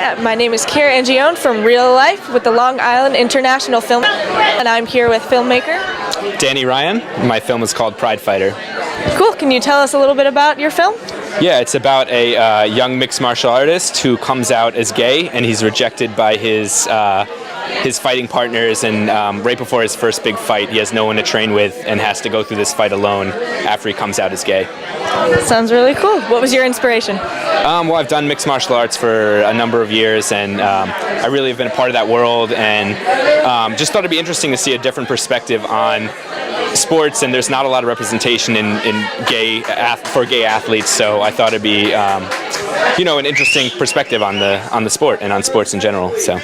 My name is Kira Angione from Real Life with the Long Island International Film, and I'm here with filmmaker Danny Ryan. My film is called Pride Fighter. Cool. Can you tell us a little bit about your film? Yeah, it's about a young mixed martial artist who comes out as gay, and he's rejected by his fighting partners, and right before his first big fight, he has no one to train with and has to go through this fight alone after he comes out as gay. Sounds really cool. What was your inspiration? Well, I've done mixed martial arts for a number of years, and I really have been a part of that world, and just thought it'd be interesting to see a different perspective on sports, and there's not a lot of representation for gay athletes, so I thought it'd be an interesting perspective on the sport and on sports in general. So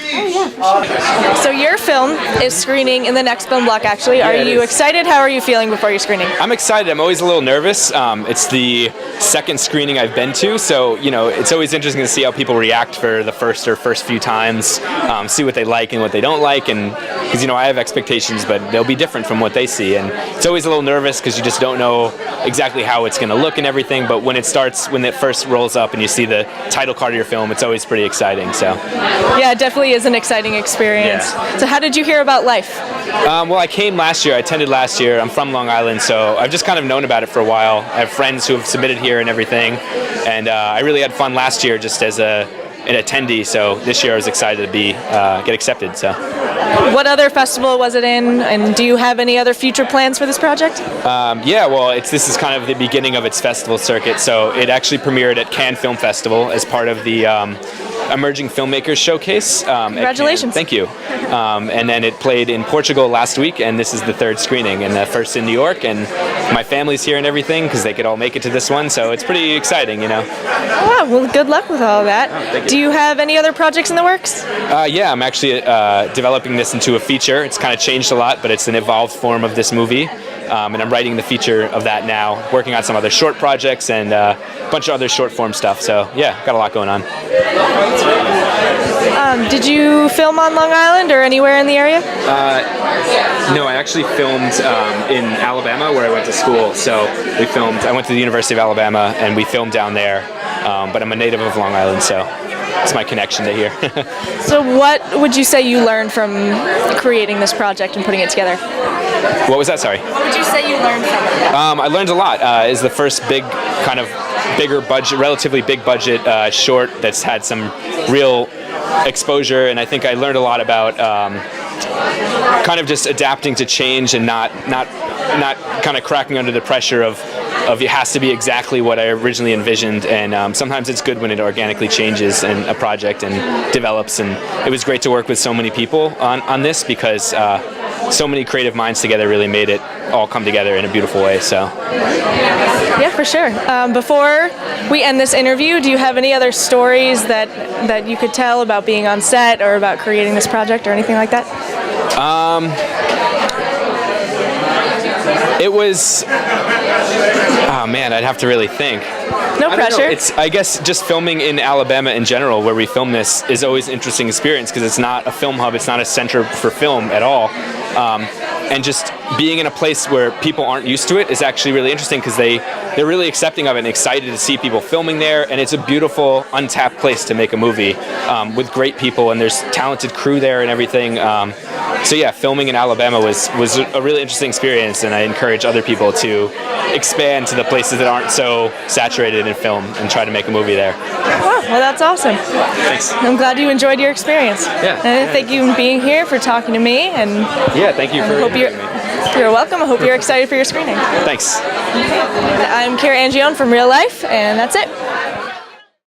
your film is screening in the next film block, actually. Are you excited? How are you feeling before your screening? I'm excited. I'm always a little nervous. It's the second screening I've been to, so it's always interesting to see how people react for the first few times, see what they like and what they don't like, and because I have expectations, but they'll be different from what they see, and it's always a little nervous because you just don't know exactly how it's going to look and everything. But when it first rolls up and you see the title card of your film, it's always pretty exciting. So yeah, it definitely is an exciting experience. Yeah. So how did you hear about LIIFE? Well, I came last year. I attended last year. I'm from Long Island, so I've just kind of known about it for a while. I have friends who have submitted here and everything, and I really had fun last year just as an attendee. So this year I was excited to get accepted. So. What other festival was it in, and do you have any other future plans for this project? Yeah, well, this is kind of the beginning of its festival circuit. So it actually premiered at Cannes Film Festival as part of the Emerging Filmmakers Showcase. Congratulations. Thank you. And then it played in Portugal last week, and this is the third screening, and the first in New York, and my family's here and everything because they could all make it to this one, so it's pretty exciting, Wow, well, good luck with all of that. Oh, thank you. Do you have any other projects in the works? Yeah, I'm actually developing this into a feature. It's kind of changed a lot, but it's an evolved form of this movie. And I'm writing the feature of that now, working on some other short projects and a bunch of other short form stuff. So yeah, got a lot going on. Did you film on Long Island or anywhere in the area? No, I actually filmed in Alabama where I went to school. So I went to the University of Alabama and we filmed down there. But I'm a native of Long Island, so it's my connection to here. So what would you say you learned from creating this project and putting it together? What was that? Sorry. What would you say you learned from it? I learned a lot. It's the first bigger budget, relatively big budget short that's had some real exposure, and I think I learned a lot about kind of just adapting to change and not kind of cracking under the pressure of it has to be exactly what I originally envisioned, and sometimes it's good when it organically changes in a project and develops, and it was great to work with so many people on this because so many creative minds together really made it all come together in a beautiful way. So yeah, for sure. Before we end this interview, do you have any other stories that you could tell about being on set or about creating this project or anything like that? It was, oh man, I'd have to really think. No pressure. I guess just filming in Alabama in general, where we film this, is always an interesting experience because it's not a film hub, it's not a center for film at all. And just being in a place where people aren't used to it is actually really interesting because they're really accepting of it and excited to see people filming there, and it's a beautiful, untapped place to make a movie with great people, and there's talented crew there and everything. So yeah, filming in Alabama was a really interesting experience, and I encourage other people to expand to the places that aren't so saturated in film and try to make a movie there. Wow, well, that's awesome. Thanks. I'm glad you enjoyed your experience. Yeah. And thank you for being here, for talking to me, and yeah, thank you for inviting me. You're welcome. I hope you're excited for your screening. Thanks. I'm Kira Angione from Real Life, and that's it.